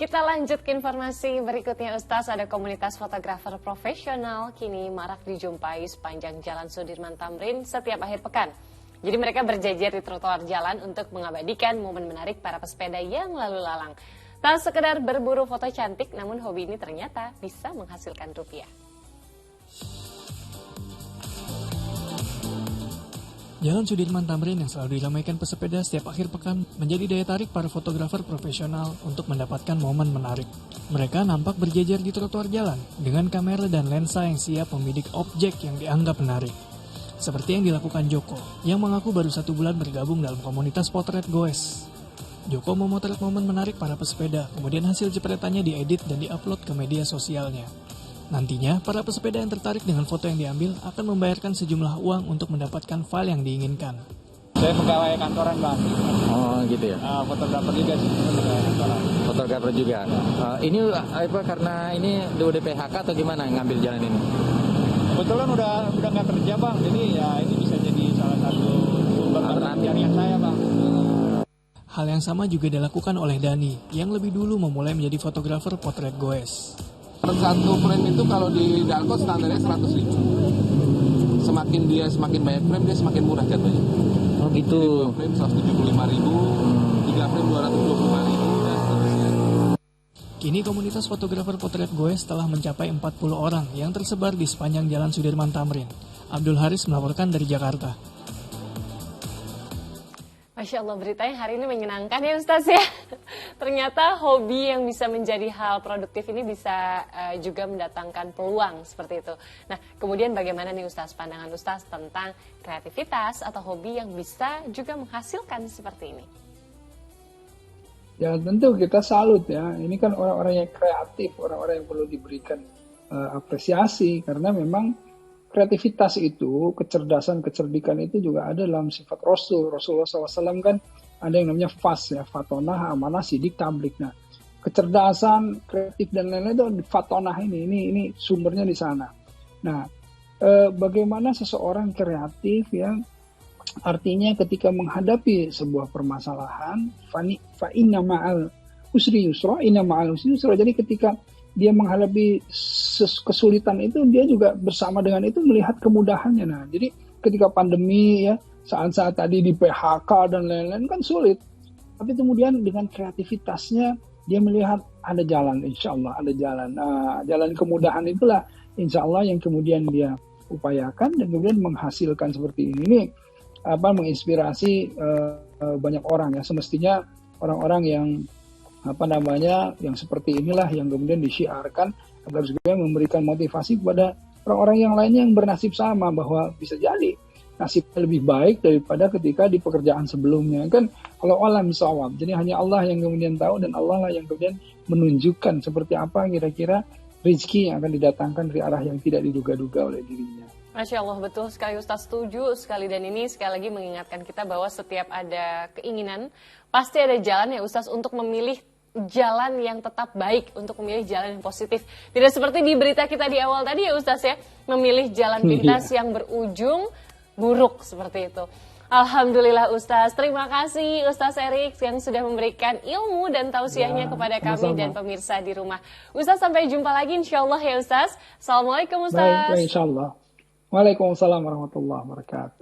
Kita lanjut ke informasi berikutnya, Ustaz. Ada komunitas fotografer profesional kini marak dijumpai sepanjang Jalan Sudirman Tamrin setiap akhir pekan. Jadi mereka berjejer di trotoar jalan untuk mengabadikan momen menarik para pesepeda yang lalu lalang. Tak sekedar berburu foto cantik, namun hobi ini ternyata bisa menghasilkan rupiah. Jalan Sudirman Tamrin yang selalu diramaikan pesepeda setiap akhir pekan menjadi daya tarik para fotografer profesional untuk mendapatkan momen menarik. Mereka nampak berjejer di trotoar jalan dengan kamera dan lensa yang siap membidik objek yang dianggap menarik. Seperti yang dilakukan Joko, yang mengaku baru 1 bulan bergabung dalam komunitas potret goes. Joko memotret momen menarik para pesepeda, kemudian hasil jepretannya diedit dan diupload ke media sosialnya. Nantinya, para pesepeda yang tertarik dengan foto yang diambil akan membayarkan sejumlah uang untuk mendapatkan file yang diinginkan. Saya pegawai kantoran, Bang. Oh gitu ya? Fotografer juga sih, pegawai kantoran. Fotografer juga? Ini apa karena ini udah PHK atau gimana ngambil jalan ini? Kebetulan udah nggak kerja, Bang. Jadi ya ini bisa jadi salah satu sumber pencarian saya, Bang. Hal yang sama juga dilakukan oleh Dani, yang lebih dulu memulai menjadi fotografer potret goes. Per satu frame itu kalau di Dalgo standarnya 100.000. Semakin banyak frame dia semakin murah jatuhnya. Oh gitu. 2 frame 175.000, 3 frame 225.000 dan seterusnya. Kini komunitas fotografer potret goes telah mencapai 40 orang yang tersebar di sepanjang Jalan Sudirman Tamrin. Abdul Haris melaporkan dari Jakarta. Masya Allah, beritanya hari ini menyenangkan ya Ustaz ya. Ternyata hobi yang bisa menjadi hal produktif ini bisa juga mendatangkan peluang seperti itu. Nah, kemudian bagaimana nih Ustaz, pandangan Ustaz tentang kreativitas atau hobi yang bisa juga menghasilkan seperti ini? Ya tentu kita salut ya, ini kan orang-orang yang kreatif, orang-orang yang perlu diberikan apresiasi karena memang kreativitas itu, kecerdasan, kecerdikan itu juga ada dalam sifat Rasulullah SAW kan ada yang namanya fas ya, fatonah, amanah, sidik, tablik. Nah, kecerdasan, kreatif dan lain-lain itu fatonah ini sumbernya di sana. Nah, bagaimana seseorang kreatif ya, artinya ketika menghadapi sebuah permasalahan, fa inna ma'al usri yusra, inna ma'al usri yusra. Jadi ketika dia menghadapi kesulitan itu, dia juga bersama dengan itu melihat kemudahannya. Nah, jadi ketika pandemi ya, saat-saat tadi di PHK dan lain-lain kan sulit. Tapi kemudian dengan kreativitasnya, dia melihat ada jalan, insya Allah ada jalan. Nah, jalan kemudahan itulah insya Allah yang kemudian dia upayakan dan kemudian menghasilkan seperti ini. Ini menginspirasi banyak orang ya. Semestinya orang-orang yang yang seperti inilah yang kemudian disiarkan agar juga memberikan motivasi kepada orang-orang yang lainnya yang bernasib sama, bahwa bisa jadi nasibnya lebih baik daripada ketika di pekerjaan sebelumnya kan. Kalau alam sawab, jadi hanya Allah yang kemudian tahu dan Allah lah yang kemudian menunjukkan seperti apa kira-kira rezeki yang akan didatangkan dari arah yang tidak diduga-duga oleh dirinya. Masya Allah, betul sekali Ustaz, setuju sekali. Dan ini sekali lagi mengingatkan kita bahwa setiap ada keinginan pasti ada jalan ya Ustaz untuk memilih jalan yang tetap baik, untuk memilih jalan yang positif. Tidak seperti di berita kita di awal tadi ya Ustaz ya, memilih jalan pintas yang berujung buruk seperti itu. Alhamdulillah Ustaz, terima kasih Ustaz Erik yang sudah memberikan ilmu dan tausiahnya kepada kami dan pemirsa di rumah. Ustaz, sampai jumpa lagi insya Allah ya Ustaz. Assalamualaikum Ustaz. Baik, insya Allah. Waalaikumsalam warahmatullahi wabarakatuh.